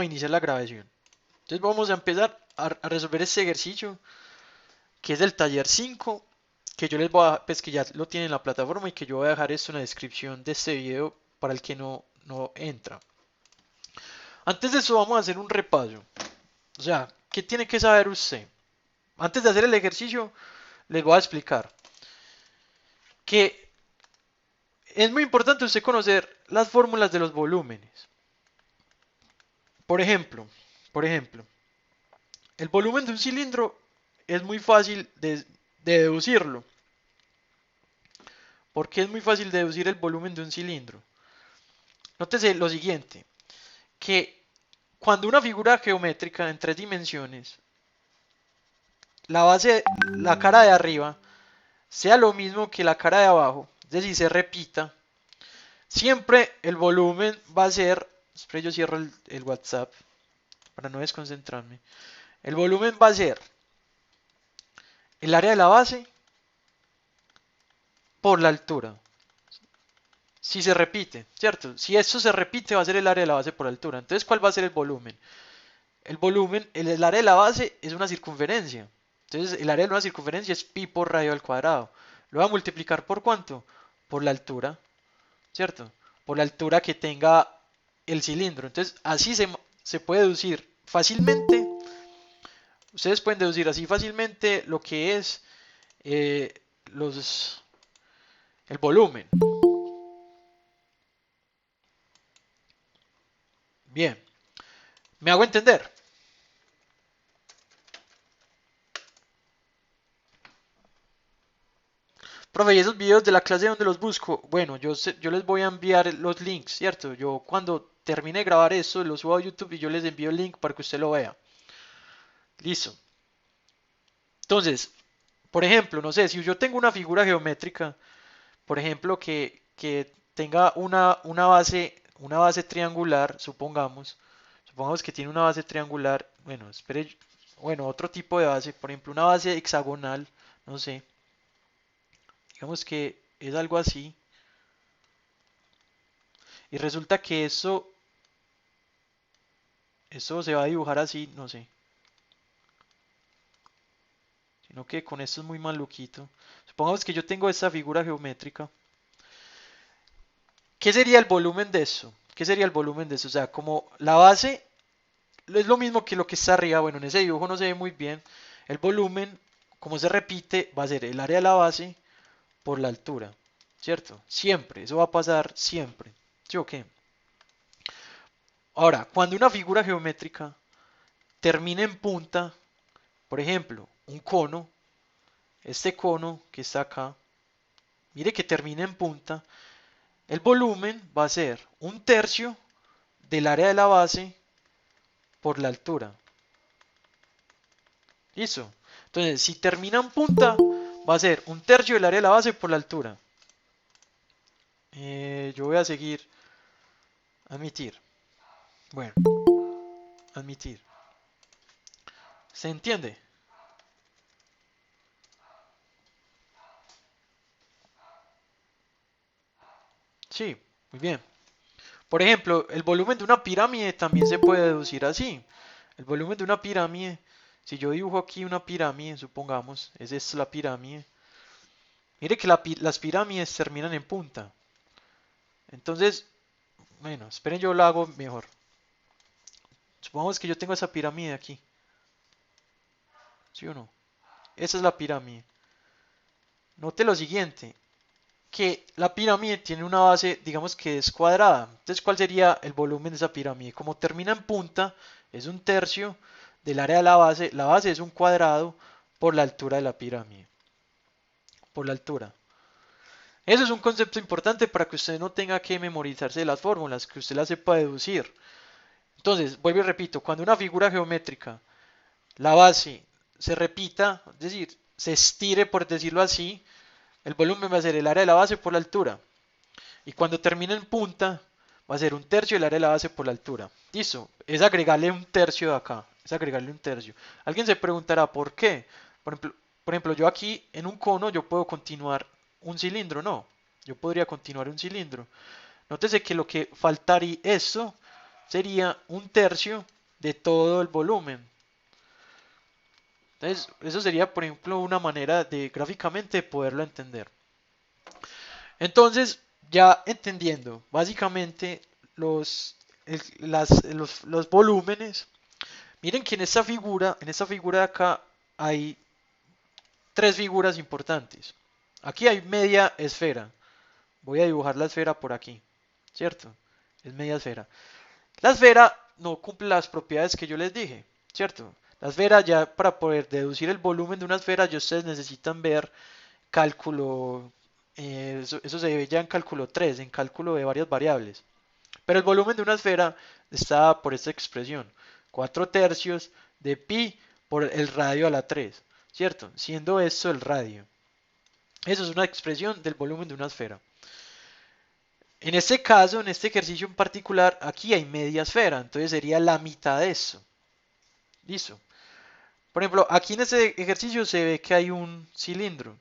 a iniciar la grabación. Entonces vamos a empezar a resolver este ejercicio que es del taller 5, que yo les voy a, pues que ya lo tienen en la plataforma y que yo voy a dejar esto en la descripción de este video para el que no entra. Antes de eso vamos a hacer un repaso. O sea, ¿qué tiene que saber usted? Antes de hacer el ejercicio les voy a explicar que es muy importante usted conocer las fórmulas de los volúmenes. Por ejemplo, por ejemplo, el volumen de un cilindro es muy fácil de deducirlo. ¿Por qué es muy fácil deducir el volumen de un cilindro? Nótese lo siguiente, que cuando una figura geométrica en tres dimensiones, la base, la cara de arriba, sea lo mismo que la cara de abajo, es decir, se repita, siempre el volumen va a ser, espera yo cierro el WhatsApp para no desconcentrarme, el volumen va a ser el área de la base por la altura. Si se repite, ¿cierto? Si esto se repite va a ser el área de la base por altura. Entonces, ¿cuál va a ser el volumen? El volumen, el área de la base es una circunferencia. Entonces, el área de una circunferencia es pi por radio al cuadrado. Lo va a multiplicar por cuánto? Por la altura, ¿cierto? Por la altura que tenga el cilindro. Entonces, así se puede deducir fácilmente. Ustedes pueden deducir así fácilmente lo que es eh, los, el volumen. Bien, ¿me hago entender? Profe, ¿y esos videos de la clase donde los busco? Bueno, yo les voy a enviar los links, ¿cierto? Yo cuando termine de grabar esto, lo subo a YouTube y yo les envío el link para que usted lo vea. Listo. Entonces, por ejemplo, no sé, si yo tengo una figura geométrica, por ejemplo, que tenga una base triangular, supongamos que tiene una base triangular, bueno, espere, bueno, otro tipo de base, por ejemplo, una base hexagonal, no sé, digamos que es algo así, y resulta que eso se va a dibujar así, no sé, sino que con esto es muy maluquito. Supongamos que yo tengo esta figura geométrica. ¿Qué sería el volumen de eso? ¿Qué sería el volumen de eso? O sea, como la base es lo mismo que lo que está arriba, bueno, en ese dibujo no se ve muy bien. El volumen, como se repite, va a ser el área de la base por la altura, ¿cierto? Siempre, eso va a pasar siempre. ¿Sí o qué? Ahora, cuando una figura geométrica termina en punta, por ejemplo, un cono, este cono que está acá, mire que termina en punta, el volumen va a ser un tercio del área de la base por la altura. ¿Listo? Entonces, si termina en punta, va a ser un tercio del área de la base por la altura. Yo voy a seguir. Admitir. Bueno, admitir. ¿Se entiende? Sí, muy bien. Por ejemplo, el volumen de una pirámide también se puede deducir así. El volumen de una pirámide, si yo dibujo aquí una pirámide, supongamos, es esta la pirámide. Mire que las pirámides terminan en punta. Entonces, bueno, esperen, yo lo hago mejor. Supongamos que yo tengo esa pirámide aquí. ¿Sí o no? Esa es la pirámide. Note lo siguiente, que la pirámide tiene una base, digamos que es cuadrada. Entonces, ¿cuál sería el volumen de esa pirámide? Como termina en punta, es un tercio del área de la base. La base es un cuadrado por la altura de la pirámide. Por la altura. Eso es un concepto importante para que usted no tenga que memorizarse de las fórmulas, que usted las sepa deducir. Entonces, vuelvo y repito, cuando una figura geométrica, la base se repita, es decir, se estire por decirlo así, el volumen va a ser el área de la base por la altura. Y cuando termine en punta, va a ser un tercio del área de la base por la altura. Listo, es agregarle un tercio de acá. Es agregarle un tercio. Alguien se preguntará por qué. Por ejemplo, yo aquí en un cono yo puedo continuar un cilindro, no. Yo podría continuar un cilindro. Nótese que lo que faltaría, esto sería un tercio de todo el volumen. Entonces, eso sería, por ejemplo, una manera de gráficamente poderlo entender. Entonces, ya entendiendo básicamente los volúmenes, miren que en esta figura de acá hay tres figuras importantes. Aquí hay media esfera. Voy a dibujar la esfera por aquí, ¿cierto? Es media esfera. La esfera no cumple las propiedades que yo les dije, ¿cierto? La esfera ya para poder deducir el volumen de una esfera, ya ustedes necesitan ver cálculo, eso se ve ya en cálculo 3, en cálculo de varias variables. Pero el volumen de una esfera está por esta expresión, 4 tercios de pi por el radio a la 3, ¿cierto? Siendo esto el radio. Eso es una expresión del volumen de una esfera. En este caso, en este ejercicio en particular, aquí hay media esfera, entonces sería la mitad de eso. Listo. Por ejemplo, aquí en este ejercicio se ve que hay un cilindro.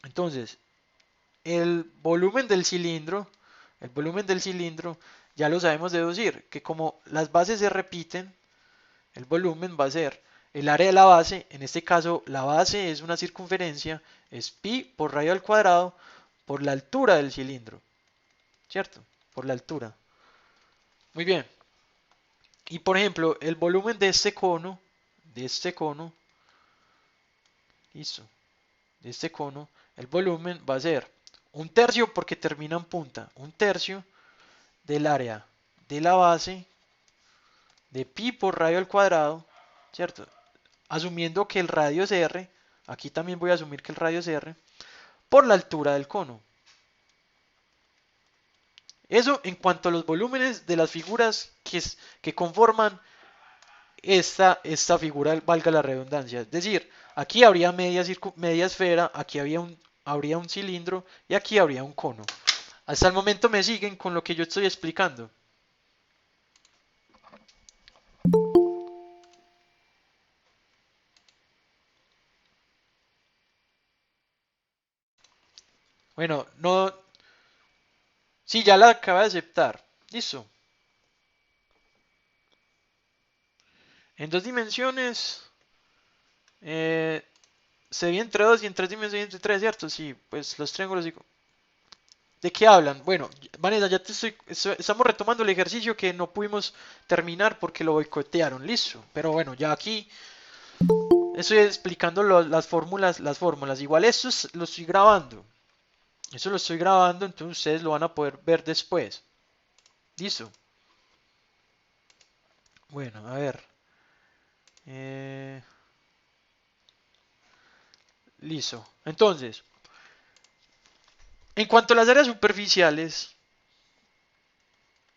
Entonces, el volumen del cilindro, ya lo sabemos deducir, que como las bases se repiten, el volumen va a ser el área de la base, en este caso la base es una circunferencia, es pi por radio al cuadrado por la altura del cilindro, ¿cierto? Por la altura. Muy bien. Y por ejemplo, el volumen de este cono, listo, de este cono, el volumen va a ser un tercio porque termina en punta, un tercio del área de la base de pi por radio al cuadrado, ¿cierto? Asumiendo que el radio es r, aquí también voy a asumir que el radio es r, por la altura del cono. Eso en cuanto a los volúmenes de las figuras que conforman esta figura, valga la redundancia. Es decir, aquí habría media esfera, aquí habría un cilindro y aquí habría un cono. Hasta el momento me siguen con lo que yo estoy explicando. Bueno, no. Sí, ya la acaba de aceptar. Listo. En dos dimensiones. eh, se ve entre dos y en tres dimensiones entre tres, ¿cierto? Sí, pues los triángulos. ¿De qué hablan? Bueno, Vanessa, ya estamos retomando el ejercicio que no pudimos terminar porque lo boicotearon, listo. Pero bueno, ya aquí estoy explicando las fórmulas. Igual lo estoy grabando. Eso lo estoy grabando, entonces ustedes lo van a poder ver después. Listo. Bueno, a ver. Eh, listo. Entonces, en cuanto a las áreas superficiales,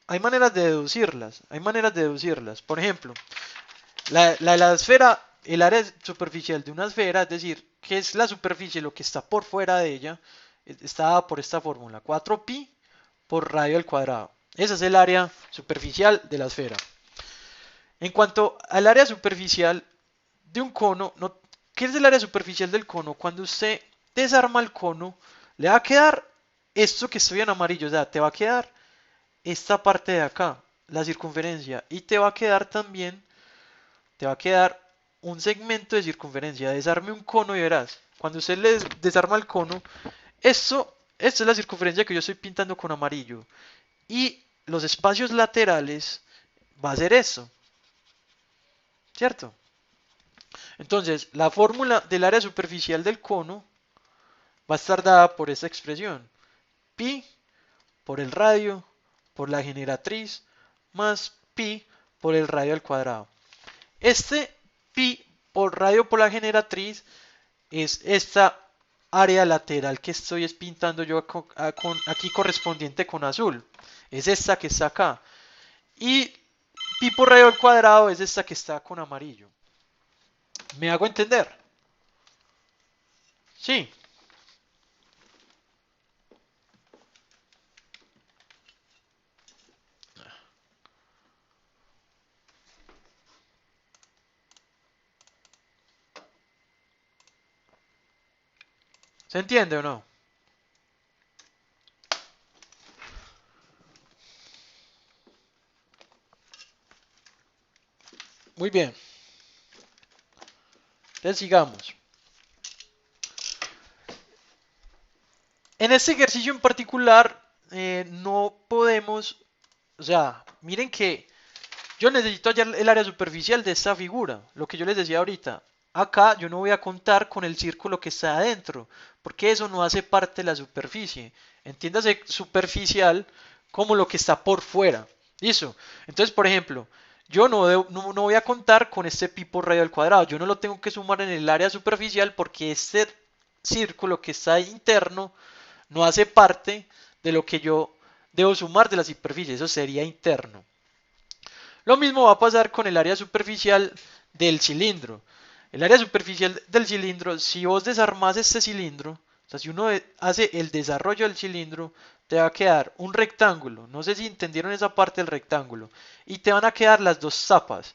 hay maneras de deducirlas. Hay maneras de deducirlas. Por ejemplo, la esfera, el área superficial de una esfera, es decir, ¿qué es la superficie? Lo que está por fuera de ella, está dada por esta fórmula, 4pi por radio al cuadrado. Esa es el área superficial de la esfera. En cuanto al área superficial de un cono, no, ¿qué es el área superficial del cono? Cuando usted desarma el cono, le va a quedar esto que estoy en amarillo, o sea, te va a quedar esta parte de acá, la circunferencia, y te va a quedar un segmento de circunferencia. Desarme un cono y verás, cuando usted le desarma el cono, esto es la circunferencia que yo estoy pintando con amarillo. Y los espacios laterales va a ser eso, ¿cierto? Entonces, la fórmula del área superficial del cono va a estar dada por esta expresión. Pi por el radio por la generatriz más pi por el radio al cuadrado. Este pi por radio por la generatriz es esta área lateral que estoy pintando yo aquí correspondiente con azul. Es esta que está acá. Y pi por radio al cuadrado es esta que está con amarillo. ¿Me hago entender? Sí. ¿Se entiende o no? Muy bien. Entonces sigamos. En este ejercicio en particular, no podemos, o sea, miren que yo necesito hallar el área superficial de esta figura, lo que yo les decía ahorita. Acá yo no voy a contar con el círculo que está adentro, porque eso no hace parte de la superficie. Entiéndase superficial como lo que está por fuera. ¿Listo? Entonces, por ejemplo, yo no voy a contar con este pi por radio al cuadrado. Yo no lo tengo que sumar en el área superficial porque este círculo que está interno no hace parte de lo que yo debo sumar de la superficie. Eso sería interno. Lo mismo va a pasar con el área superficial del cilindro. El área superficial del cilindro, si vos desarmás este cilindro, o sea, si uno hace el desarrollo del cilindro, te va a quedar un rectángulo. No sé si entendieron esa parte del rectángulo. Y te van a quedar las dos tapas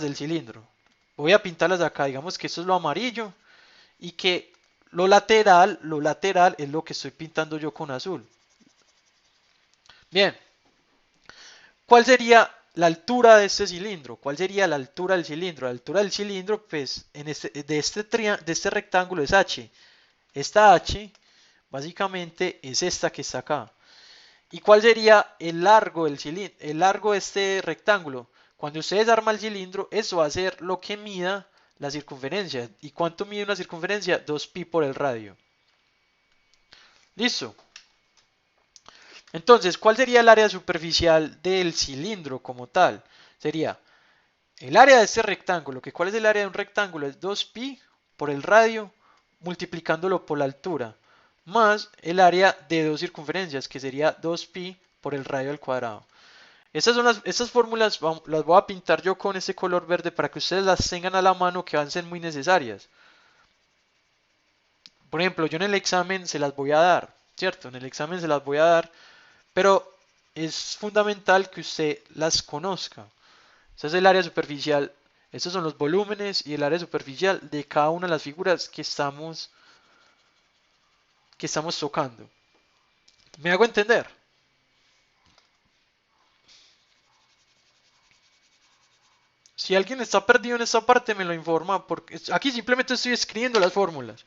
del cilindro. Voy a pintarlas acá, digamos que esto es lo amarillo y que lo lateral es lo que estoy pintando yo con azul. Bien, ¿cuál sería la altura de este cilindro? ¿Cuál sería la altura del cilindro? La altura del cilindro, pues, de este rectángulo es h. Esta h, básicamente, es esta que está acá. ¿Y cuál sería el largo del cilindro? El largo de este rectángulo. Cuando ustedes arman el cilindro, eso va a ser lo que mida la circunferencia. ¿Y cuánto mide una circunferencia? 2pi por el radio. ¿Listo? Entonces, ¿cuál sería el área superficial del cilindro como tal? Sería el área de este rectángulo, que ¿cuál es el área de un rectángulo? Es 2pi por el radio multiplicándolo por la altura, más el área de dos circunferencias, que sería 2pi por el radio al cuadrado. Estas fórmulas las voy a pintar yo con este color verde para que ustedes las tengan a la mano, que van a ser muy necesarias. Por ejemplo, yo en el examen se las voy a dar, ¿cierto? En el examen se las voy a dar, pero es fundamental que usted las conozca. Ese es el área superficial. Estos son los volúmenes y el área superficial de cada una de las figuras que estamos tocando. ¿Me hago entender? Si alguien está perdido en esta parte, me lo informa, porque aquí simplemente estoy escribiendo las fórmulas,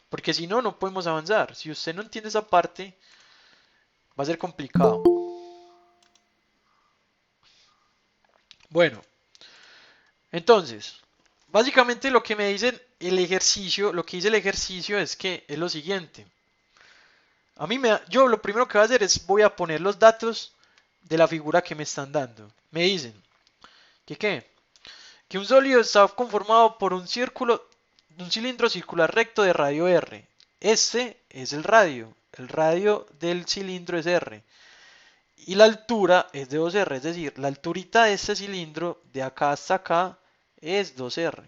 porque si no, no podemos avanzar. Si usted no entiende esa parte, va a ser complicado. Bueno, entonces, básicamente lo que me dicen el ejercicio, lo que dice el ejercicio es que es lo siguiente. Yo lo primero que voy a hacer es voy a poner los datos de la figura que me están dando. Me dicen que ¿qué? Que un sólido está conformado por un cilindro circular recto de radio R. Este es el radio del cilindro es R. Y la altura es de 2R, es decir, la alturita de este cilindro de acá hasta acá es 2R.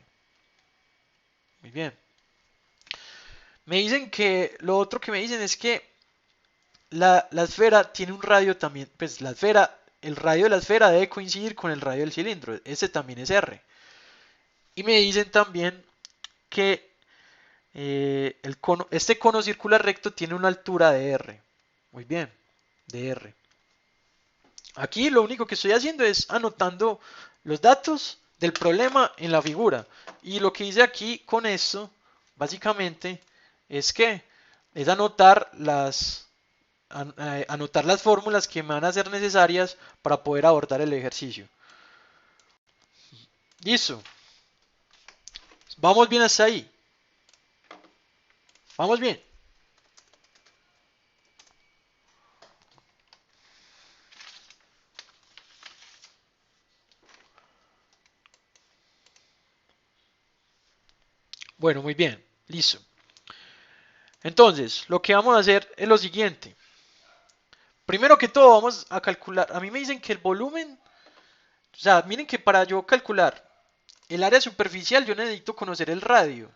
Muy bien. Me dicen que, lo otro que me dicen es que la esfera tiene un radio también, pues la esfera, el radio de la esfera debe coincidir con el radio del cilindro, ese también es R. Y me dicen también que este cono circular recto tiene una altura de R. Muy bien, de R. Aquí lo único que estoy haciendo es anotando los datos del problema en la figura. Y lo que hice aquí con esto, básicamente, es que es anotar las fórmulas que me van a ser necesarias para poder abordar el ejercicio. Listo. Vamos bien hasta ahí. Vamos bien. Bueno, muy bien. Listo. Entonces, lo que vamos a hacer es lo siguiente. Primero que todo, vamos a calcular. A mí me dicen que el volumen, o sea, miren que para yo calcular el área superficial yo necesito conocer el radio.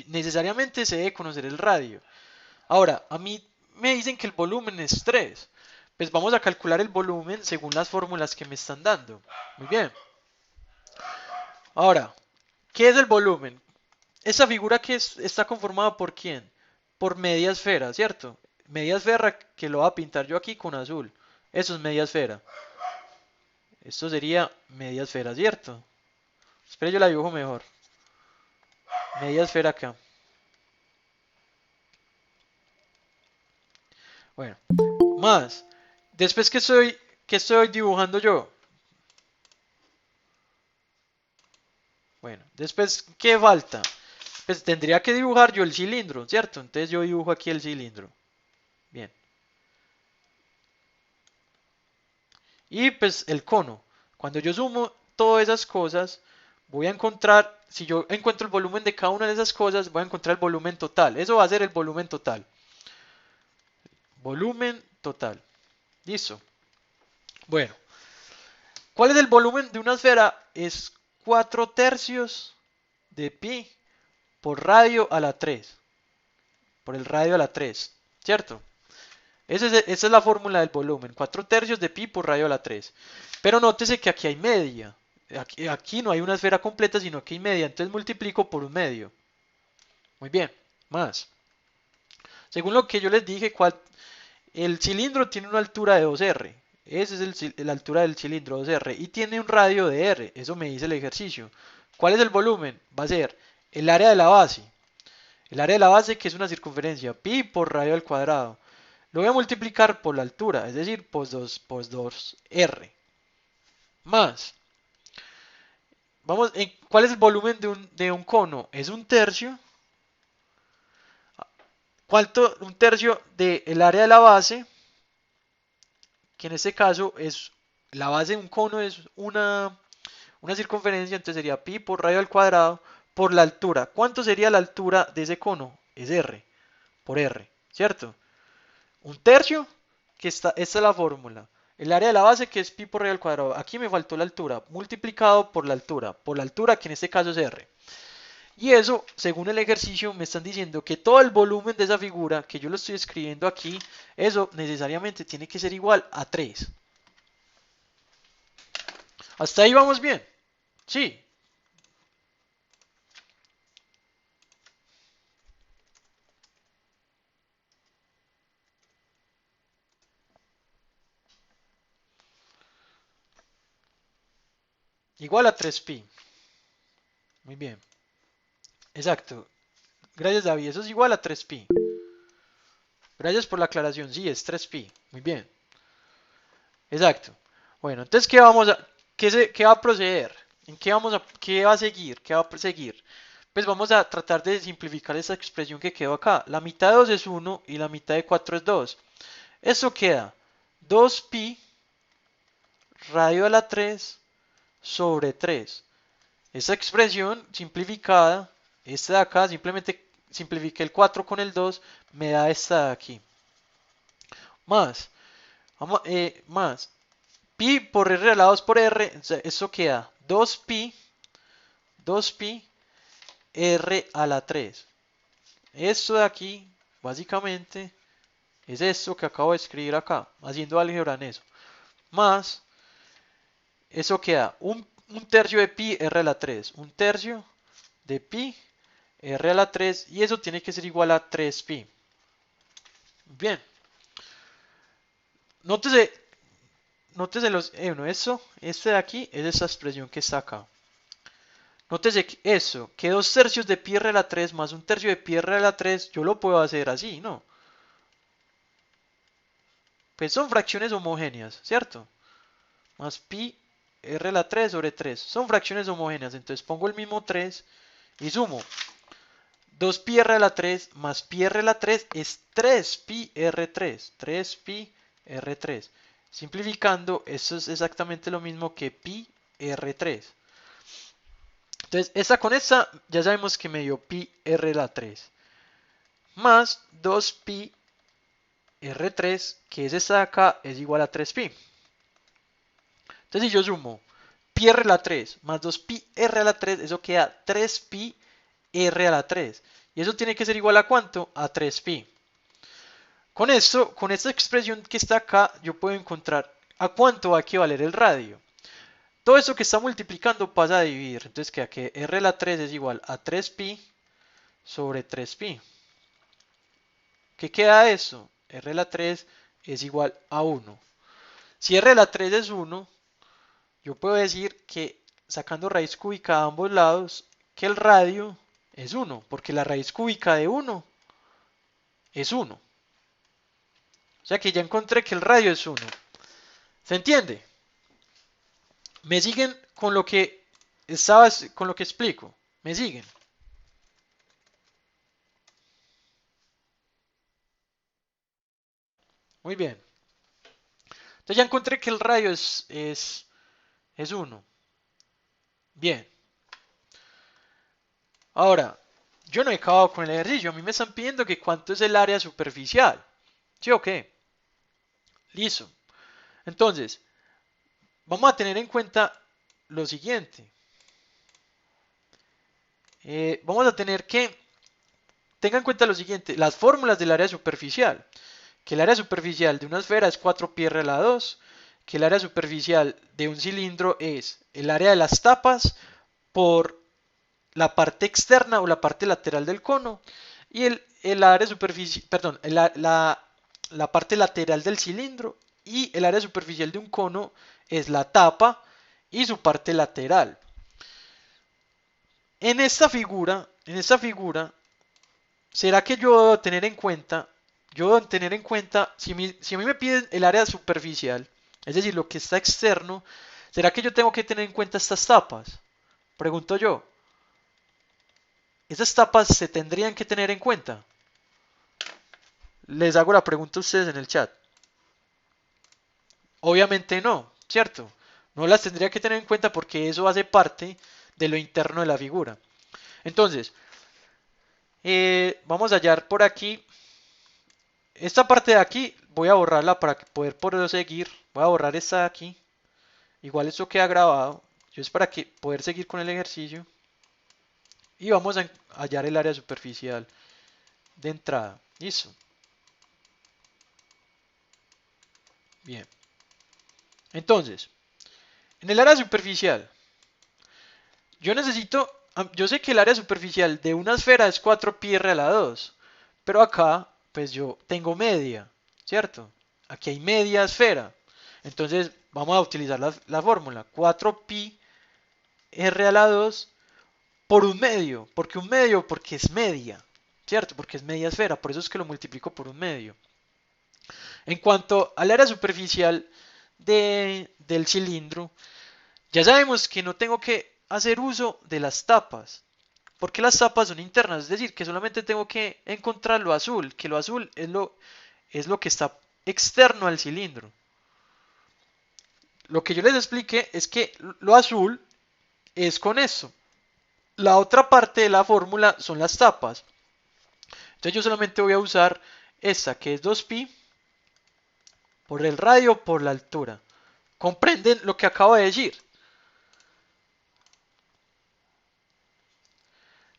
Necesariamente se debe conocer el radio. Ahora, a mí me dicen que el volumen es 3. Pues vamos a calcular el volumen según las fórmulas que me están dando. Muy bien. Ahora, ¿qué es el volumen? Esta figura está conformada por ¿quién? Por media esfera, ¿cierto? Media esfera que lo voy a pintar yo aquí con azul. Eso es media esfera. Esto sería media esfera, ¿cierto? Espera, yo la dibujo mejor. Media esfera acá. Bueno, más. Después que estoy dibujando yo. Bueno, después, ¿qué falta? Pues tendría que dibujar yo el cilindro, ¿cierto? Entonces yo dibujo aquí el cilindro. Bien. Y pues el cono. Cuando yo sumo todas esas cosas, voy a encontrar, si yo encuentro el volumen de cada una de esas cosas, voy a encontrar el volumen total. Eso va a ser el volumen total. Volumen total. Listo. Bueno, ¿cuál es el volumen de una esfera? Es 4 tercios de pi por radio a la 3. Por el radio a la 3. ¿Cierto? Esa es la fórmula del volumen. 4 tercios de pi por radio a la 3. Pero nótese que aquí hay media. Aquí no hay una esfera completa, sino que hay media. Entonces multiplico por un medio. Muy bien. Más. Según lo que yo les dije, el cilindro tiene una altura de 2r. Esa es la altura del cilindro, 2r. Y tiene un radio de r. Eso me dice el ejercicio. ¿Cuál es el volumen? Va a ser el área de la base. El área de la base, que es una circunferencia, pi por radio al cuadrado. Lo voy a multiplicar por la altura, es decir, por 2r. Más. ¿Cuál es el volumen de un cono? Es un tercio. ¿Cuánto? Un tercio del área de la base, que en este caso es la base de un cono, es una circunferencia, entonces sería pi por radio al cuadrado por la altura. ¿Cuánto sería la altura de ese cono? Es r, por r, ¿cierto? Un tercio, esta es la fórmula. El área de la base, que es pi por r al cuadrado. Aquí me faltó la altura, multiplicado por la altura, que en este caso es r. Y eso, según el ejercicio, me están diciendo que todo el volumen de esa figura, que yo lo estoy escribiendo aquí, eso necesariamente tiene que ser igual a 3. Hasta ahí vamos bien. Sí. Igual a 3pi. Muy bien. Exacto. Gracias, David. Eso es igual a 3pi. Gracias por la aclaración. Sí, es 3pi. Muy bien. Exacto. Bueno, entonces, ¿qué va a proceder? ¿Qué va a seguir? ¿Qué va a seguir? Pues vamos a tratar de simplificar esa expresión que quedó acá. La mitad de 2 es 1 y la mitad de 4 es 2. Eso queda 2pi radio a la 3 sobre 3. Esa expresión simplificada, esta de acá, simplemente simplifiqué el 4 con el 2, me da esta de aquí. Más, más, pi por r a la 2 por r, eso queda 2pi r a la 3. Esto de aquí, básicamente, es esto que acabo de escribir acá, haciendo álgebra en eso. Más, eso queda un tercio de pi r a la 3. Un tercio de pi r a la 3. Y eso tiene que ser igual a 3pi. Bien. Nótese, nótese este de aquí es esa expresión que está acá. Nótese que eso, que 2 tercios de pi r a la 3 más un tercio de pi r a la 3, yo lo puedo hacer así, ¿no? Pues son fracciones homogéneas, ¿cierto? Más pi r a la 3 sobre 3. Son fracciones homogéneas, entonces pongo el mismo 3 y sumo. 2pi r a la 3 más pi r a la 3 es 3pi r3. 3pi r3. Simplificando, eso es exactamente lo mismo que pi r3. Entonces, esta con esta ya sabemos que me dio pi r a la 3. Más 2pi r3, que es esta de acá, es igual a 3pi. Entonces, si yo sumo pi r a la 3 más 2pi r a la 3, eso queda 3pi r a la 3. Y eso tiene que ser igual a ¿cuánto? A 3pi. Con esto, con esta expresión que está acá, yo puedo encontrar a cuánto va a equivaler el radio. Todo esto que está multiplicando pasa a dividir. Entonces queda que r a la 3 es igual a 3pi sobre 3pi. ¿Qué queda eso? R a la 3 es igual a 1. Si r a la 3 es 1, yo puedo decir que sacando raíz cúbica a ambos lados, que el radio es 1, porque la raíz cúbica de 1 es 1. O sea que ya encontré que el radio es 1. ¿Se entiende? ¿Me siguen con lo que con lo que explico? ¿Me siguen? Muy bien. Entonces ya encontré que el radio es 1. Bien. Ahora, yo no he acabado con el ejercicio. A mí me están pidiendo que cuánto es el área superficial. ¿Sí o qué? Listo. Entonces, vamos a tener en cuenta lo siguiente. Vamos a tener que, tenga en cuenta lo siguiente, las fórmulas del área superficial. Que el área superficial de una esfera es 4pi r a la 2. Que el área superficial de un cilindro es el área de las tapas por la parte externa o la parte lateral del cono. Y el área superficial, perdón, la parte lateral del cilindro. Y el área superficial de un cono es la tapa y su parte lateral. En esta figura, ¿será que yo debo tener en cuenta, si a mí me piden el área superficial, es decir, lo que está externo, ¿será que yo tengo que tener en cuenta estas tapas? Pregunto yo. ¿Estas tapas se tendrían que tener en cuenta? Les hago la pregunta a ustedes en el chat. Obviamente no, ¿cierto? No las tendría que tener en cuenta porque eso hace parte de lo interno de la figura. Entonces, vamos a hallar por aquí. Esta parte de aquí voy a borrarla para poder seguir. Voy a borrar esta de aquí. Igual esto queda grabado. Yo es para que poder seguir con el ejercicio. Y vamos a hallar el área superficial de entrada. Listo. Bien. Entonces, en el área superficial, yo sé que el área superficial de una esfera es 4pi r a la 2. Pero acá, pues yo tengo media, ¿cierto? Aquí hay media esfera. Entonces, vamos a utilizar la fórmula. 4pi r a la 2 por un medio. ¿Por qué un medio? Porque es media, ¿cierto? Porque es media esfera. Por eso es que lo multiplico por un medio. En cuanto al área superficial del cilindro, ya sabemos que no tengo que hacer uso de las tapas. Porque las tapas son internas, es decir, que solamente tengo que encontrar lo azul, que lo azul es lo que está externo al cilindro. Lo que yo les expliqué es que lo azul es con esto. La otra parte de la fórmula son las tapas. Entonces yo solamente voy a usar esta, que es 2pi por el radio por la altura. ¿Comprenden lo que acabo de decir?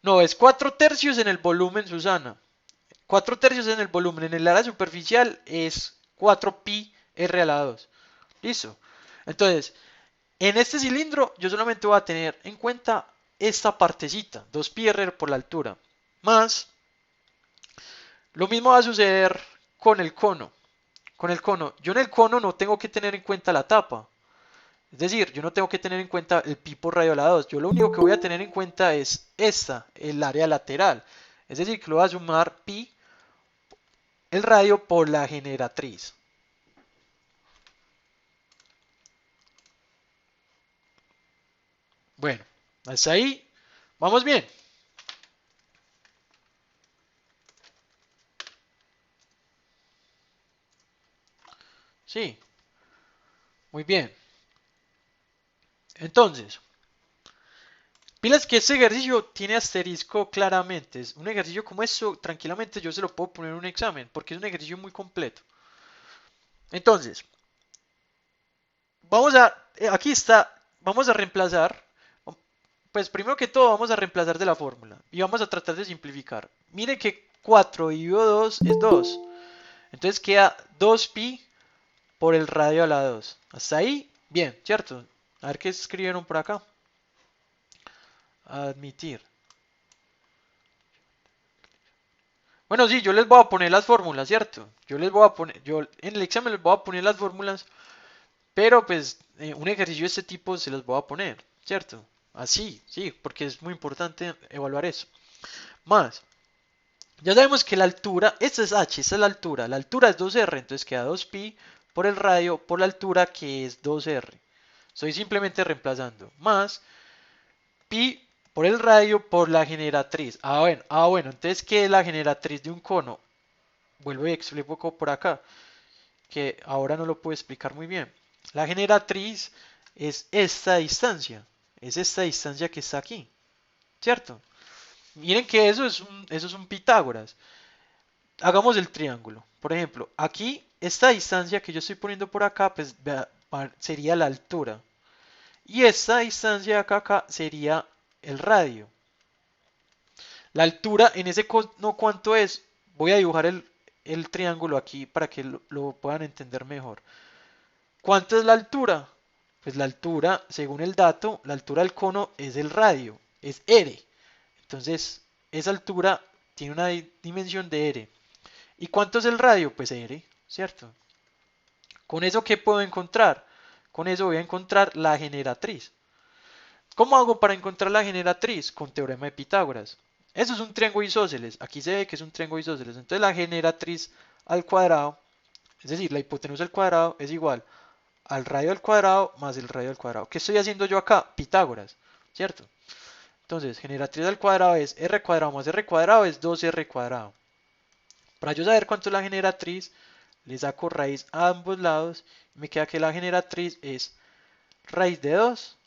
No, es 4 tercios en el volumen, Susana. 4 tercios en el volumen. En el área superficial es 4pi r a la 2. Listo. Entonces, en este cilindro yo solamente voy a tener en cuenta esta partecita, 2pi r por la altura. Más, lo mismo va a suceder con el cono. Con el cono, yo en el cono no tengo que tener en cuenta la tapa. Es decir, yo no tengo que tener en cuenta el pi por radio a la 2. Yo lo único que voy a tener en cuenta es esta, el área lateral. Es decir, que lo voy a sumar pi, el radio por la generatriz. Bueno, hasta ahí vamos bien. Sí, muy bien. Entonces, pilas que este ejercicio tiene asterisco claramente. Es un ejercicio como eso, tranquilamente yo se lo puedo poner en un examen, porque es un ejercicio muy completo. Entonces, aquí está, vamos a reemplazar, pues primero que todo vamos a reemplazar de la fórmula y vamos a tratar de simplificar. Miren que 4 dividido 2 es 2. Entonces queda 2pi por el radio a la 2. Hasta ahí, bien, ¿cierto? A ver qué escribieron por acá. Admitir. Bueno, sí, yo les voy a poner las fórmulas, ¿cierto? Yo en el examen les voy a poner las fórmulas Pero pues un ejercicio de este tipo se los voy a poner, ¿cierto? Así, sí, porque es muy importante evaluar eso. Más, ya sabemos que la altura, esta es h, esta es la altura es 2r, entonces queda 2pi por el radio por la altura que es 2r. Estoy simplemente reemplazando. Más pi por el radio por la generatriz. Bueno, entonces ¿qué es la generatriz de un cono? Vuelvo y explico por acá, que ahora no lo puedo explicar muy bien. La generatriz es esta distancia que está aquí, ¿cierto? Miren que eso es un Pitágoras. Hagamos el triángulo. Por ejemplo, aquí, esta distancia que yo estoy poniendo por acá, pues sería la altura. Y esta distancia de acá sería el radio. La altura en ese cono, ¿cuánto es? Voy a dibujar el triángulo aquí para que lo puedan entender mejor. ¿Cuánto es la altura? Pues la altura, según el dato, la altura del cono es el radio, es r. Entonces, esa altura tiene una dimensión de r. ¿Y cuánto es el radio? Pues r, ¿cierto? ¿Con eso qué puedo encontrar? Con eso voy a encontrar la generatriz. ¿Cómo hago para encontrar la generatriz? Con teorema de Pitágoras. Eso es un triángulo isósceles. Aquí se ve que es un triángulo isósceles. Entonces la generatriz al cuadrado, es decir, la hipotenusa al cuadrado es igual al radio al cuadrado más el radio al cuadrado. ¿Qué estoy haciendo yo acá? Pitágoras, ¿cierto? Entonces, generatriz al cuadrado es r cuadrado más r cuadrado es 2r cuadrado. Para yo saber cuánto es la generatriz, le saco raíz a ambos lados y me queda que la generatriz es raíz de 2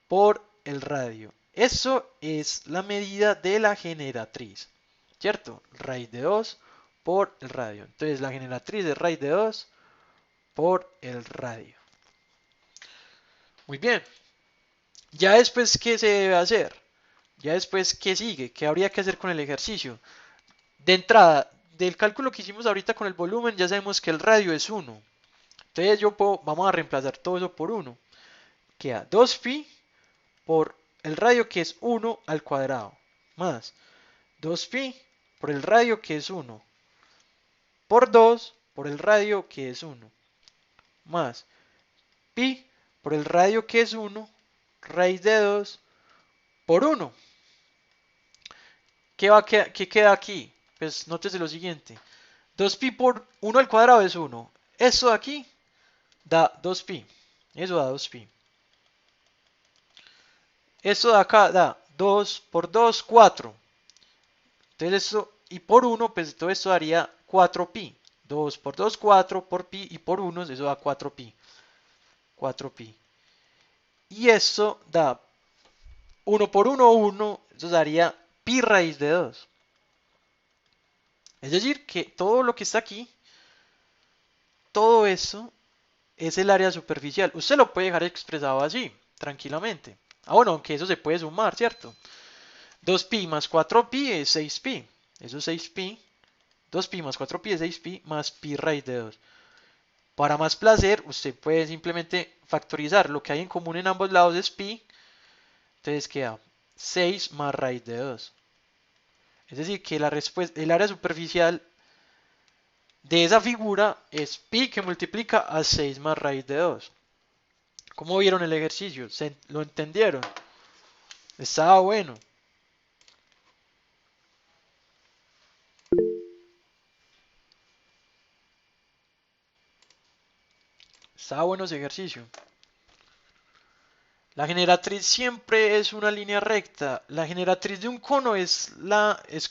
por el radio. Eso es la medida de la generatriz, ¿cierto? Raíz de 2 por el radio. Entonces la generatriz es raíz de 2 por el radio. Muy bien. Ya después, ¿qué se debe hacer? Ya después, ¿qué sigue? ¿Qué habría que hacer con el ejercicio? De entrada, del cálculo que hicimos ahorita con el volumen, ya sabemos que el radio es 1. Entonces vamos a reemplazar todo eso por 1. Queda 2pi por el radio que es 1 al cuadrado. Más 2pi por el radio que es 1. Por 2 por el radio que es 1. Más pi por el radio que es 1. Raíz de 2 por 1. ¿Qué queda aquí? Pues nótese lo siguiente. 2pi por 1 al cuadrado es 1. Eso de aquí da 2pi. Eso da 2pi. Esto de acá da 2 por 2, 4. Entonces esto, y por 1, pues todo esto daría 4pi. 2 por 2, 4 por pi y por 1, eso da 4pi. 4pi. Y esto da 1 por 1, 1, eso daría pi raíz de 2. Es decir, que todo lo que está aquí, todo eso es el área superficial. Usted lo puede dejar expresado así, tranquilamente. Bueno, aunque eso se puede sumar, ¿cierto? 2pi más 4pi es 6pi. Eso es 6pi. 2pi más 4pi es 6pi más pi raíz de 2. Para más placer, usted puede simplemente factorizar. Lo que hay en común en ambos lados es pi. Entonces queda 6 más raíz de 2. Es decir, que el área superficial de esa figura es pi que multiplica a 6 más raíz de 2. ¿Cómo vieron el ejercicio? ¿Lo entendieron? Estaba bueno. Estaba bueno ese ejercicio. La generatriz siempre es una línea recta. La generatriz de un cono es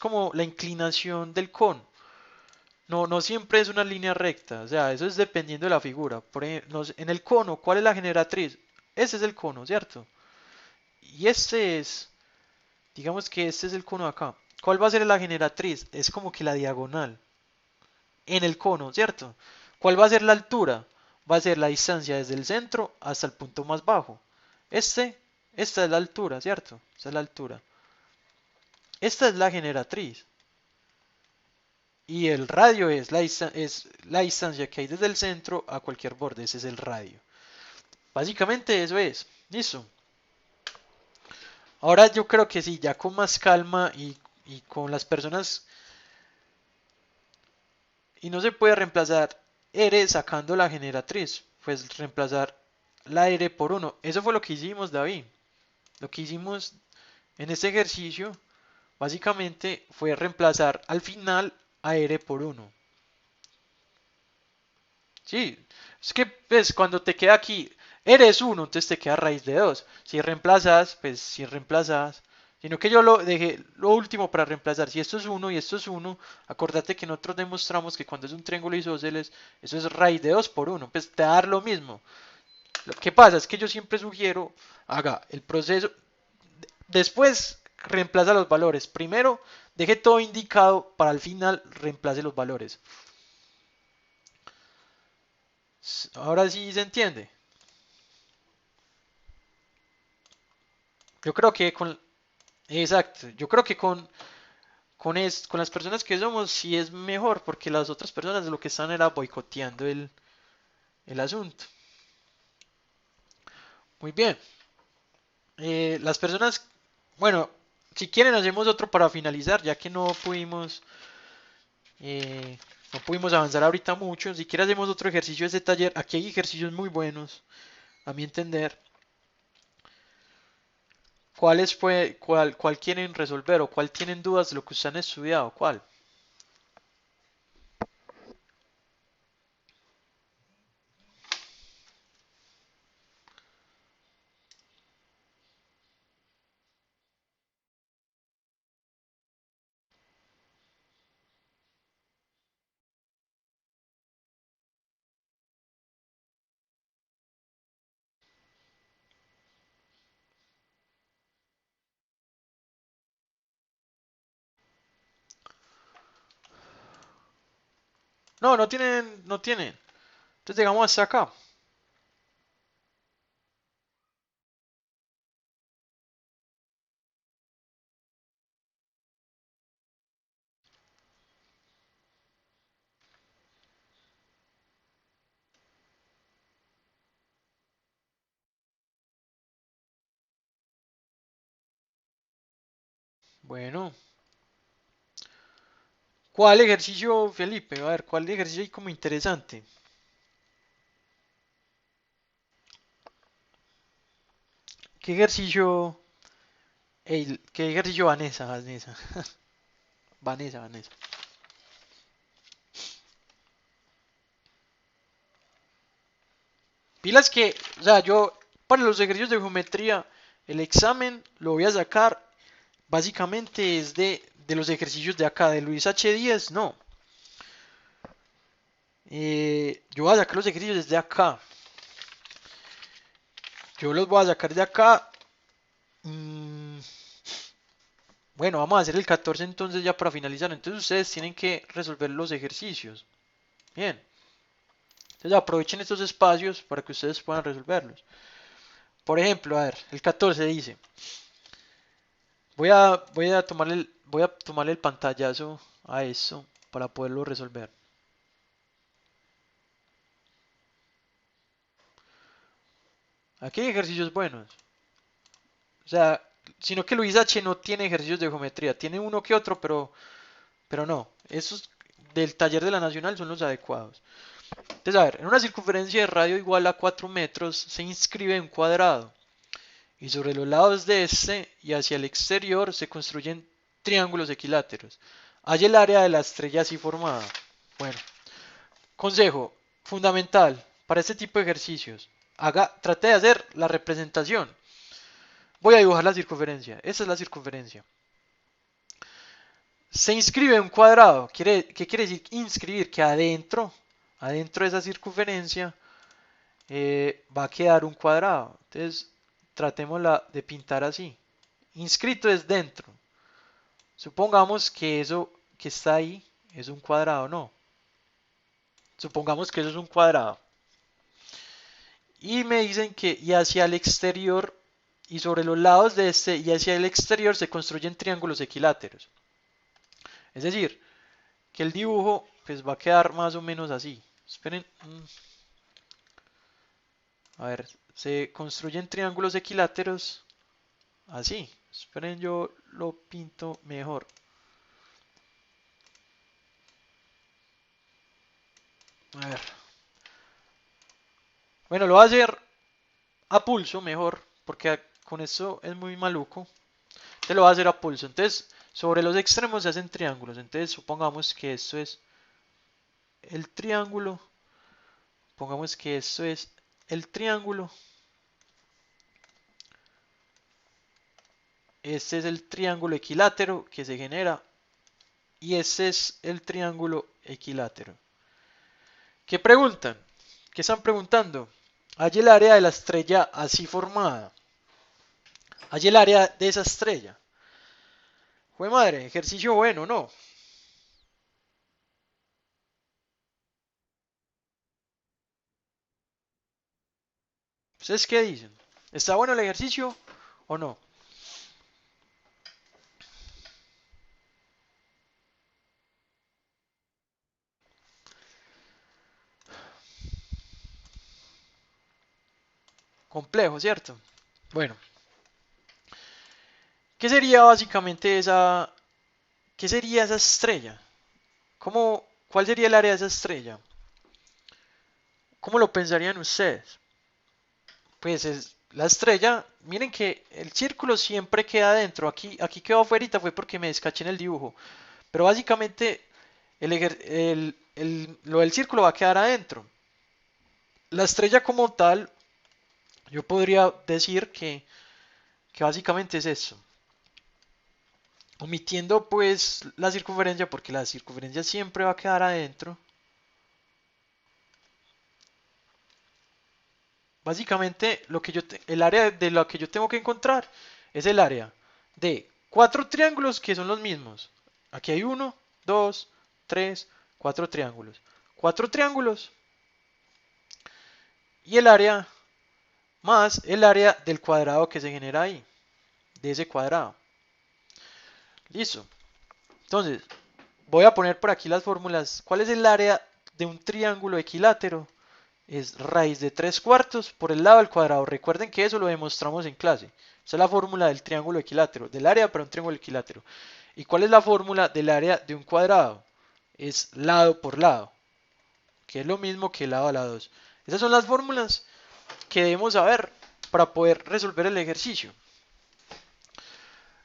como la inclinación del cono. No siempre es una línea recta. O sea, eso es dependiendo de la figura. Por ejemplo, en el cono, ¿cuál es la generatriz? Ese es el cono, ¿cierto? Y digamos que este es el cono de acá. ¿Cuál va a ser la generatriz? Es como que la diagonal en el cono, ¿cierto? ¿Cuál va a ser la altura? Va a ser la distancia desde el centro hasta el punto más bajo. Esta es la altura, ¿cierto? Esta es la altura. Esta es la generatriz. Y el radio es la distancia que hay desde el centro a cualquier borde. Ese es el radio. Básicamente eso es. Listo. Ahora yo creo que sí, ya con más calma y con las personas. Y no se puede reemplazar R sacando la generatriz. Pues reemplazar la R por 1. Eso fue lo que hicimos, David. Lo que hicimos en este ejercicio, básicamente, fue reemplazar al final a R por 1. Sí, es que pues cuando te queda aquí, eres 1, entonces te queda raíz de 2. Si reemplazas, pues si reemplazas, sino que yo lo dejé lo último para reemplazar. Si esto es 1 y esto es 1, acordate que nosotros demostramos que cuando es un triángulo isósceles, eso es raíz de 2 por 1, pues te va a dar lo mismo. Lo que pasa es que yo siempre sugiero, haga el proceso, después reemplaza los valores. Primero, deje todo indicado para al final reemplace los valores. Ahora sí se entiende. Yo creo que con, exacto, yo creo que con las personas que somos sí es mejor, porque las otras personas lo que están era boicoteando el asunto. Muy bien. Las personas, bueno, si quieren hacemos otro para finalizar, ya que eh, no pudimos avanzar ahorita mucho. Si quieren hacemos otro ejercicio de este taller. Aquí hay ejercicios muy buenos, a mi entender. ¿Cuál quieren resolver o cuál tienen dudas de lo que ustedes han estudiado? ¿Cuál? No, no tienen, no tienen. Entonces llegamos hasta acá. Bueno, ¿cuál ejercicio, Felipe? A ver, ¿cuál ejercicio hay como interesante? ¿Qué ejercicio? Ey, ¿qué ejercicio Vanessa? Vanessa, Vanessa, Vanessa. Pilas que, o sea, yo para los ejercicios de geometría, el examen lo voy a sacar básicamente es de los ejercicios de acá, de Luis H10, no. Yo voy a sacar los ejercicios desde acá. Yo los voy a sacar de acá. Mm, bueno, vamos a hacer el 14 entonces ya para finalizar. Entonces ustedes tienen que resolver los ejercicios. Bien. Entonces aprovechen estos espacios para que ustedes puedan resolverlos. Por ejemplo, a ver, el 14 dice, voy a tomarle el pantallazo a eso para poderlo resolver. Aquí hay ejercicios buenos. O sea, sino que Luis H no tiene ejercicios de geometría. Tiene uno que otro, pero no. Esos del taller de la Nacional son los adecuados. Entonces, a ver, en una circunferencia de radio igual a 4 metros se inscribe un cuadrado. Y sobre los lados de este y hacia el exterior se construyen triángulos equiláteros. Hay el área de la estrella así formada. Bueno, consejo fundamental para este tipo de ejercicios. Trate de hacer la representación. Voy a dibujar la circunferencia. Esta es la circunferencia. Se inscribe un cuadrado. ¿Qué quiere decir inscribir? Que adentro de esa circunferencia, va a quedar un cuadrado. Entonces, tratémosla de pintar así. Inscrito es dentro. Supongamos que eso que está ahí es un cuadrado, no. Supongamos que eso es un cuadrado. Y me dicen que y hacia el exterior y sobre los lados de este y hacia el exterior se construyen triángulos equiláteros. Es decir, que el dibujo pues va a quedar más o menos así. Esperen, a ver, se construyen triángulos equiláteros así. Esperen, yo lo pinto mejor. A ver. Bueno, lo voy a hacer a pulso mejor, porque con esto es muy maluco. Te lo va a hacer a pulso. Entonces, sobre los extremos se hacen triángulos. Entonces, supongamos que esto es el triángulo. Pongamos que esto es el triángulo. Este es el triángulo equilátero que se genera. Y este es el triángulo equilátero. ¿Qué preguntan? ¿Qué están preguntando? Hay el área de la estrella así formada. Hay el área de esa estrella. Jue madre, ejercicio bueno, ¿no? ¿Ustedes qué dicen? ¿Está bueno el ejercicio o no? Complejo, ¿cierto? Bueno, ¿qué sería básicamente esa... ¿Qué sería esa estrella? ¿Cuál sería el área de esa estrella? ¿Cómo lo pensarían ustedes? Pues es la estrella, miren que el círculo siempre queda adentro. Aquí quedó afuera fue porque me descaché en el dibujo. Pero básicamente lo del círculo va a quedar adentro. La estrella como tal, yo podría decir que básicamente es eso. Omitiendo pues la circunferencia, porque la circunferencia siempre va a quedar adentro. Básicamente el área de lo que yo tengo que encontrar es el área de cuatro triángulos que son los mismos. Aquí hay uno, dos, tres, cuatro triángulos. Cuatro triángulos y el área más el área del cuadrado que se genera ahí, de ese cuadrado. Listo. Entonces, voy a poner por aquí las fórmulas. ¿Cuál es el área de un triángulo equilátero? Es raíz de 3 cuartos por el lado al cuadrado. Recuerden que eso lo demostramos en clase. Esa es la fórmula del triángulo equilátero, del área para un triángulo equilátero. ¿Y cuál es la fórmula del área de un cuadrado? Es lado por lado, que es lo mismo que lado a lado 2. Esas son las fórmulas que debemos saber para poder resolver el ejercicio.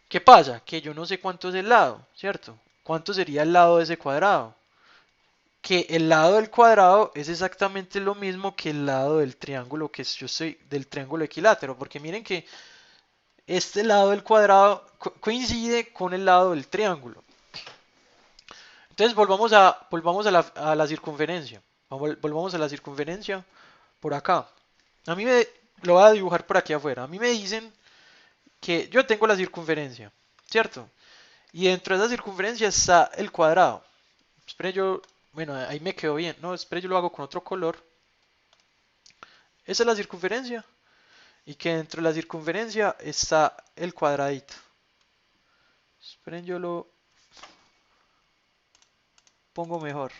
¿Qué pasa? Que yo no sé cuánto es el lado, ¿cierto? ¿Cuánto sería el lado de ese cuadrado? Que el lado del cuadrado es exactamente lo mismo que el lado del triángulo que yo estoy del triángulo equilátero, porque miren que este lado del cuadrado coincide con el lado del triángulo. Entonces volvamos a la circunferencia. Volvamos a la circunferencia por acá. A mí me lo voy a dibujar por aquí afuera. A mí me dicen que yo tengo la circunferencia, ¿cierto? Y dentro de esa circunferencia está el cuadrado. Espere yo, bueno, ahí me quedó bien. No, espere yo lo hago con otro color. Esa es la circunferencia. Y que dentro de la circunferencia está el cuadradito. Esperen, yo lo pongo mejor.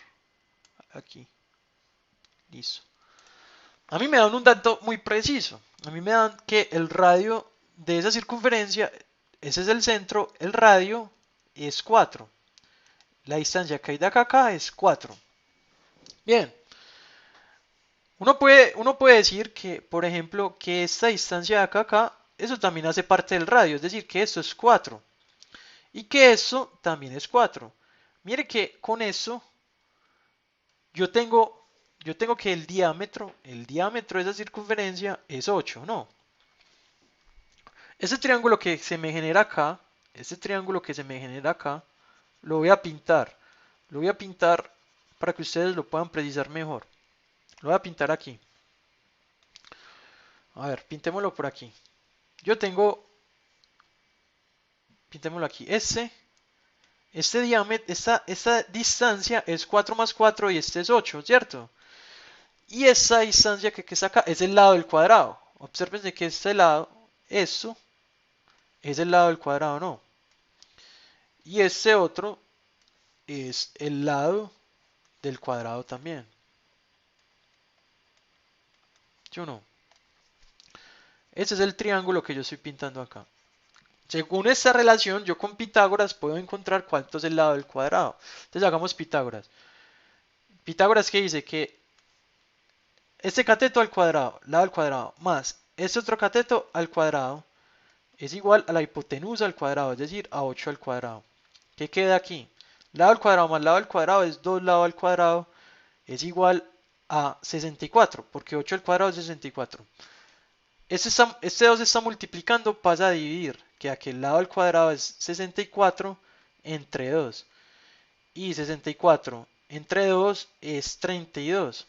Aquí. Listo. A mí me dan un dato muy preciso. A mí me dan que el radio de esa circunferencia, ese es el centro, el radio es 4. La distancia que hay de acá a acá es 4. Bien. Uno puede decir que, por ejemplo, que esta distancia de acá a acá, eso también hace parte del radio. Es decir, que esto es 4. Y que eso también es 4. Mire que con eso yo tengo, yo tengo que el diámetro de esa circunferencia es 8, ¿no? Ese triángulo que se me genera acá, ese triángulo que se me genera acá, lo voy a pintar. Lo voy a pintar para que ustedes lo puedan precisar mejor. Lo voy a pintar aquí. A ver, pintémoslo por aquí. Yo tengo, pintémoslo aquí. Este diámetro, esta distancia es 4 más 4 y este es 8, ¿cierto? Y esa distancia que está acá es el lado del cuadrado. Observen que este lado, eso, es el lado del cuadrado, ¿no? Y este otro es el lado del cuadrado también. ¿Sí o no? Ese es el triángulo que yo estoy pintando acá. Según esta relación, yo con Pitágoras puedo encontrar cuánto es el lado del cuadrado. Entonces hagamos Pitágoras. Pitágoras que dice que este cateto al cuadrado, lado al cuadrado, más este otro cateto al cuadrado es igual a la hipotenusa al cuadrado, es decir, a 8 al cuadrado. ¿Qué queda aquí? Lado al cuadrado más lado al cuadrado es 2 lado al cuadrado, es igual a 64, porque 8 al cuadrado es 64. Este 2 se está multiplicando, pasa a dividir, que aquel lado al cuadrado es 64 entre 2. Y 64 entre 2 es 32.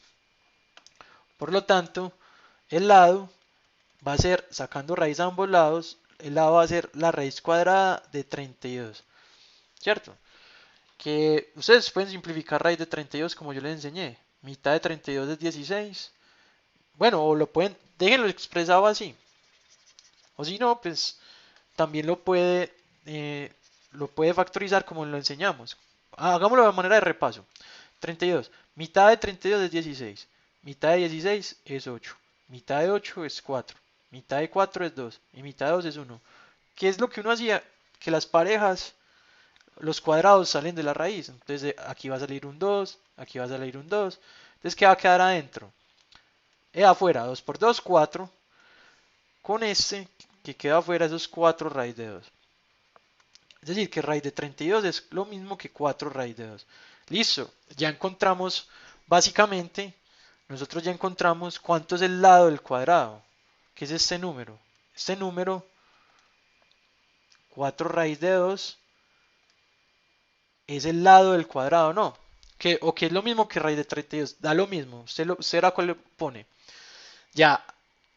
Por lo tanto, el lado va a ser, sacando raíz a ambos lados, el lado va a ser la raíz cuadrada de 32. ¿Cierto? Que ustedes pueden simplificar raíz de 32 como yo les enseñé. Mitad de 32 es 16. Bueno, o lo pueden, déjenlo expresado así. O si no, pues también lo puede factorizar como lo enseñamos. Hagámoslo de manera de repaso. 32. Mitad de 32 es 16. Mitad de 16 es 8. Mitad de 8 es 4. Mitad de 4 es 2. Y mitad de 2 es 1. ¿Qué es lo que uno hacía? Que las parejas, los cuadrados salen de la raíz. Entonces aquí va a salir un 2. Aquí va a salir un 2. Entonces, ¿qué va a quedar adentro? Afuera, 2 por 2, 4. Con este que queda afuera, esos 4 raíz de 2. Es decir, que raíz de 32 es lo mismo que 4 raíz de 2. Listo, ya encontramos, básicamente, nosotros ya encontramos cuánto es el lado del cuadrado, que es este número. Este número, 4 raíz de 2, es el lado del cuadrado, ¿no? O que es lo mismo que raíz de 32, da lo mismo, usted verá cuál le pone. Ya,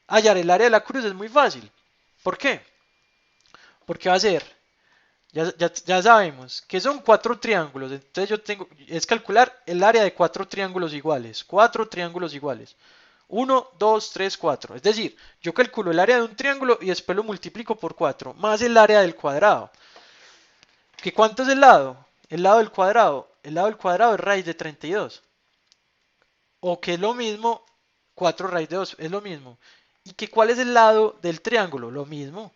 hallar el área de la cruz es muy fácil. ¿Por qué? Porque va a ser ya sabemos que son 4 triángulos. Entonces es calcular el área de 4 triángulos iguales. 4 triángulos iguales. 1, 2, 3, 4. Es decir, yo calculo el área de un triángulo y después lo multiplico por 4, más el área del cuadrado. ¿Que cuánto es el lado? El lado del cuadrado. El lado del cuadrado es raíz de 32. O que es lo mismo, 4 raíz de 2 es lo mismo. ¿Y que cuál es el lado del triángulo? Lo mismo,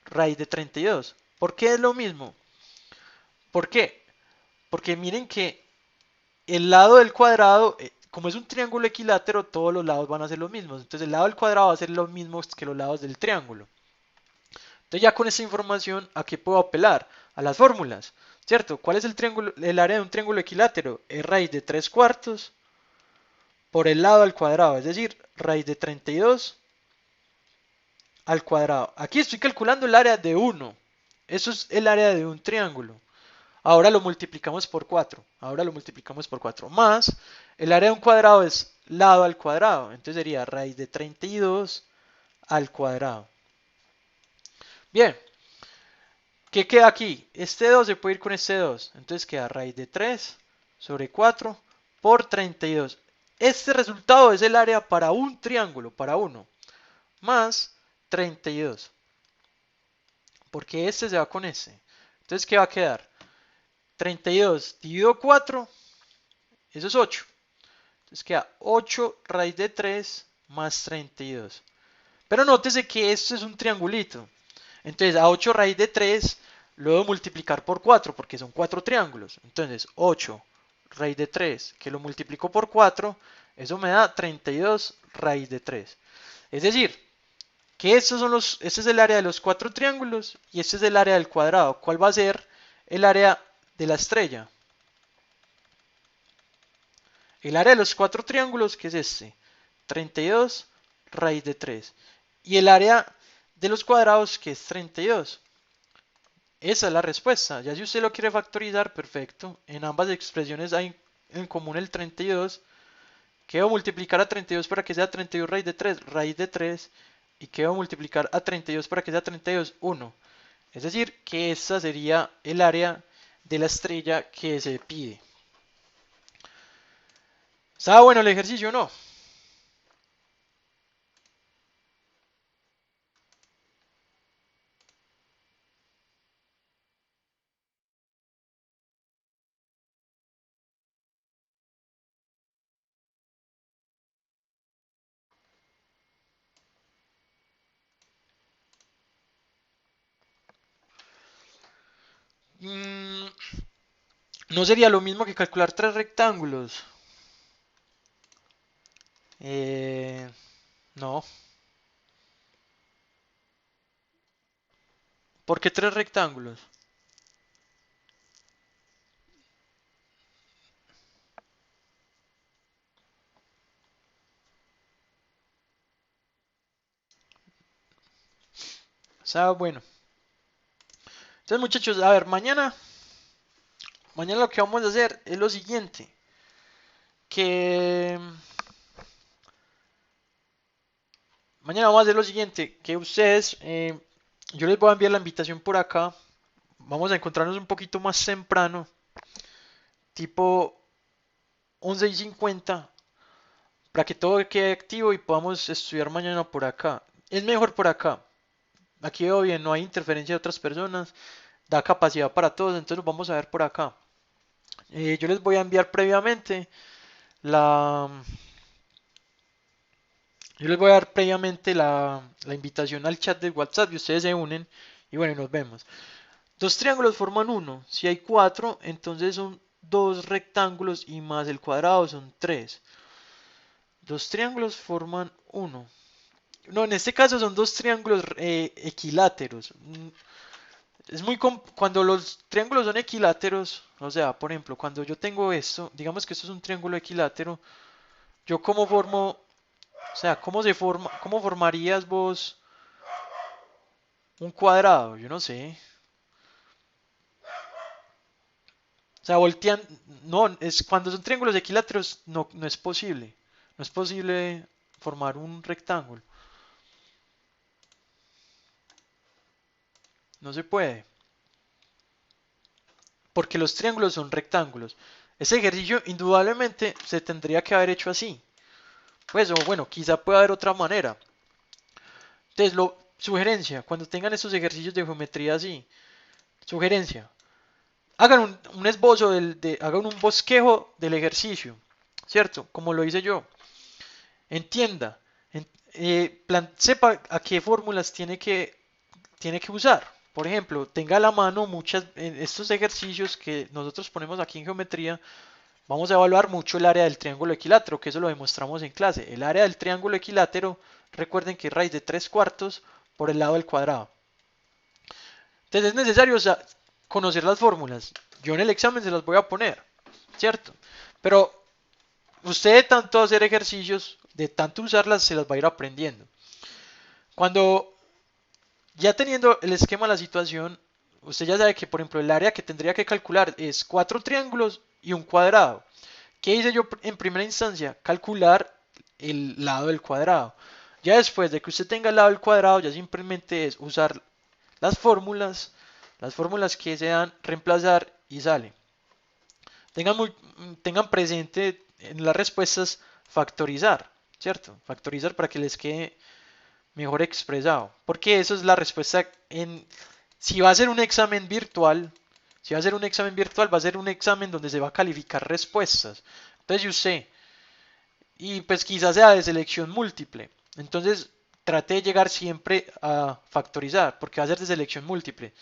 raíz de 32. ¿Por qué es lo mismo? ¿Por qué? Porque miren que el lado del cuadrado, como es un triángulo equilátero, todos los lados van a ser los mismos. Entonces el lado del cuadrado va a ser los mismos que los lados del triángulo. Entonces ya con esta información, ¿a qué puedo apelar? A las fórmulas, ¿cierto? ¿Cuál es el área de un triángulo equilátero? Es raíz de 3 cuartos por el lado al cuadrado, es decir, raíz de 32 al cuadrado. Aquí estoy calculando el área de 1. Eso es el área de un triángulo. Ahora lo multiplicamos por 4. Ahora lo multiplicamos por 4. Más el área de un cuadrado es lado al cuadrado. Entonces sería raíz de 32 al cuadrado. Bien. ¿Qué queda aquí? Este 2 se puede ir con este 2. Entonces queda raíz de 3 sobre 4 por 32. Este resultado es el área para un triángulo, para uno. Más 32. Porque este se va con este. Entonces, ¿qué va a quedar? 32 dividido 4, eso es 8. Entonces queda 8 raíz de 3 más 32. Pero nótese que esto es un triangulito. Entonces a 8 raíz de 3 lo debo multiplicar por 4 porque son 4 triángulos. Entonces 8 raíz de 3 que lo multiplico por 4, eso me da 32 raíz de 3. Es decir, que este es el área de los 4 triángulos y este es el área del cuadrado. ¿Cuál va a ser el área de la estrella? El área de los 4 triángulos, que es este, 32 raíz de 3. Y el área de los cuadrados, que es 32. Esa es la respuesta. Ya si usted lo quiere factorizar, perfecto. En ambas expresiones hay en común el 32. ¿Qué debo multiplicar a 32 para que sea 32 raíz de 3? Raíz de 3. ¿Y qué debo multiplicar a 32 para que sea 32? 1. Es decir, que esa sería el área de la estrella que se pide. ¿Estaba bueno el ejercicio o no? Mm, ¿No sería lo mismo que calcular 3 rectángulos? Eh, no. ¿Por qué tres rectángulos? O sea, bueno. Entonces, muchachos, a ver, mañana lo que vamos a hacer es lo siguiente. Que mañana vamos a hacer lo siguiente. Que ustedes, yo les voy a enviar la invitación por acá. Vamos a encontrarnos un poquito más temprano. Tipo 11:50. Para que todo quede activo y podamos estudiar mañana por acá. Es mejor por acá. Aquí veo bien, no hay interferencia de otras personas. Da capacidad para todos, entonces nos vamos a ver por acá. Yo les voy a enviar previamente la... Yo les voy a dar previamente la invitación al chat de WhatsApp y ustedes se unen y bueno, nos vemos. Dos triángulos forman uno. Si hay cuatro, entonces son dos rectángulos y más el cuadrado son tres. Dos triángulos forman uno. No, en este caso son dos triángulos equiláteros. Es cuando los triángulos son equiláteros, o sea, por ejemplo, cuando yo tengo esto, digamos que esto es un triángulo equilátero, yo cómo formo, o sea, cómo formarías vos un cuadrado, yo no sé. O sea, voltean, no, es cuando son triángulos equiláteros no es posible. No es posible formar un rectángulo. No se puede, porque los triángulos son rectángulos. Ese ejercicio indudablemente se tendría que haber hecho así. Pues, o bueno, quizá pueda haber otra manera. Entonces, sugerencia, cuando tengan estos ejercicios de geometría así, sugerencia, hagan un esbozo, hagan un bosquejo del ejercicio, ¿cierto? Como lo hice yo. Entienda, sepa a qué fórmulas tiene que usar. Por ejemplo, tenga a la mano en estos ejercicios que nosotros ponemos aquí en geometría, vamos a evaluar mucho el área del triángulo equilátero, que eso lo demostramos en clase. El área del triángulo equilátero, recuerden que es raíz de 3 cuartos por el lado del cuadrado. Entonces es necesario conocer las fórmulas. Yo en el examen se las voy a poner, ¿cierto? Pero usted de tanto hacer ejercicios, de tanto usarlas, se las va a ir aprendiendo. Cuando ya teniendo el esquema de la situación, usted ya sabe que, por ejemplo, el área que tendría que calcular es cuatro triángulos y un cuadrado. ¿Qué hice yo en primera instancia? Calcular el lado del cuadrado. Ya después de que usted tenga el lado del cuadrado, ya simplemente es usar las fórmulas, las fórmulas que se dan, reemplazar y sale. Tengan presente en las respuestas factorizar, ¿cierto? Factorizar para que les quede mejor expresado. Porque eso es la respuesta si va a ser un examen virtual, si va a ser un examen virtual, va a ser un examen donde se va a calificar respuestas. Entonces, yo sé, y pues quizás sea de selección múltiple. Entonces, trate de llegar siempre a factorizar, porque va a ser de selección múltiple.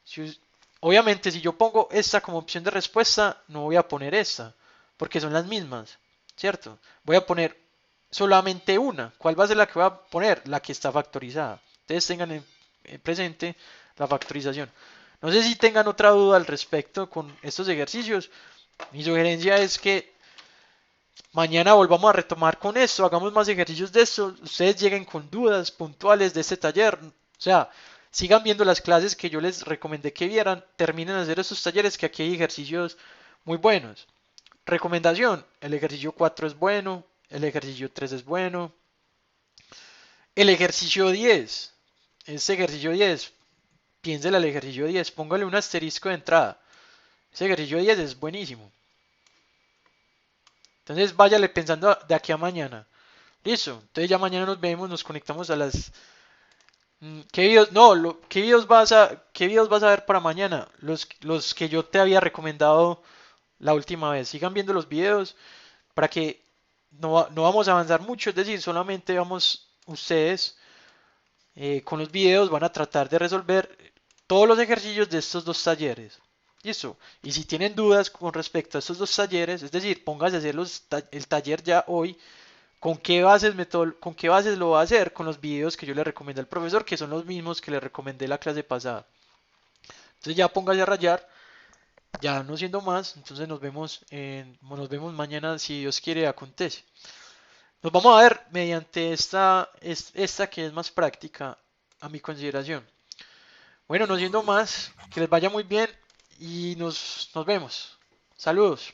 Si Obviamente, si yo pongo esta como opción de respuesta, no voy a poner esta, porque son las mismas, ¿cierto? Voy a poner solamente una. ¿Cuál va a ser la que voy a poner? La que está factorizada. Ustedes tengan en presente la factorización. No sé si tengan otra duda al respecto con estos ejercicios. Mi sugerencia es que mañana volvamos a retomar con esto, hagamos más ejercicios de esto, ustedes lleguen con dudas puntuales de este taller, o sea, sigan viendo las clases que yo les recomendé que vieran, terminen de hacer estos talleres que aquí hay ejercicios muy buenos. Recomendación, el ejercicio 4 es bueno, el ejercicio 3 es bueno, el ejercicio 10, ese ejercicio 10, piénsele al ejercicio 10, póngale un asterisco de entrada, ese ejercicio 10 es buenísimo. Entonces váyale pensando de aquí a mañana. Listo. Entonces ya mañana nos vemos, nos conectamos a las... ¿Qué videos? No, qué videos vas a ver para mañana? Los que yo te había recomendado la última vez. Sigan viendo los videos para que no vamos a avanzar mucho. Es decir, solamente vamos ustedes con los videos van a tratar de resolver todos los ejercicios de estos dos talleres. Listo. Y si tienen dudas con respecto a estos dos talleres, es decir, póngase a hacer el taller ya hoy ¿Con qué bases lo va a hacer? Con los videos que yo le recomendé al profesor, que son los mismos que le recomendé la clase pasada. Entonces ya póngase a rayar, ya no siendo más, entonces nos vemos mañana si Dios quiere acontece. Nos vamos a ver mediante esta que es más práctica a mi consideración. Bueno, no siendo más, que les vaya muy bien y nos vemos. Saludos.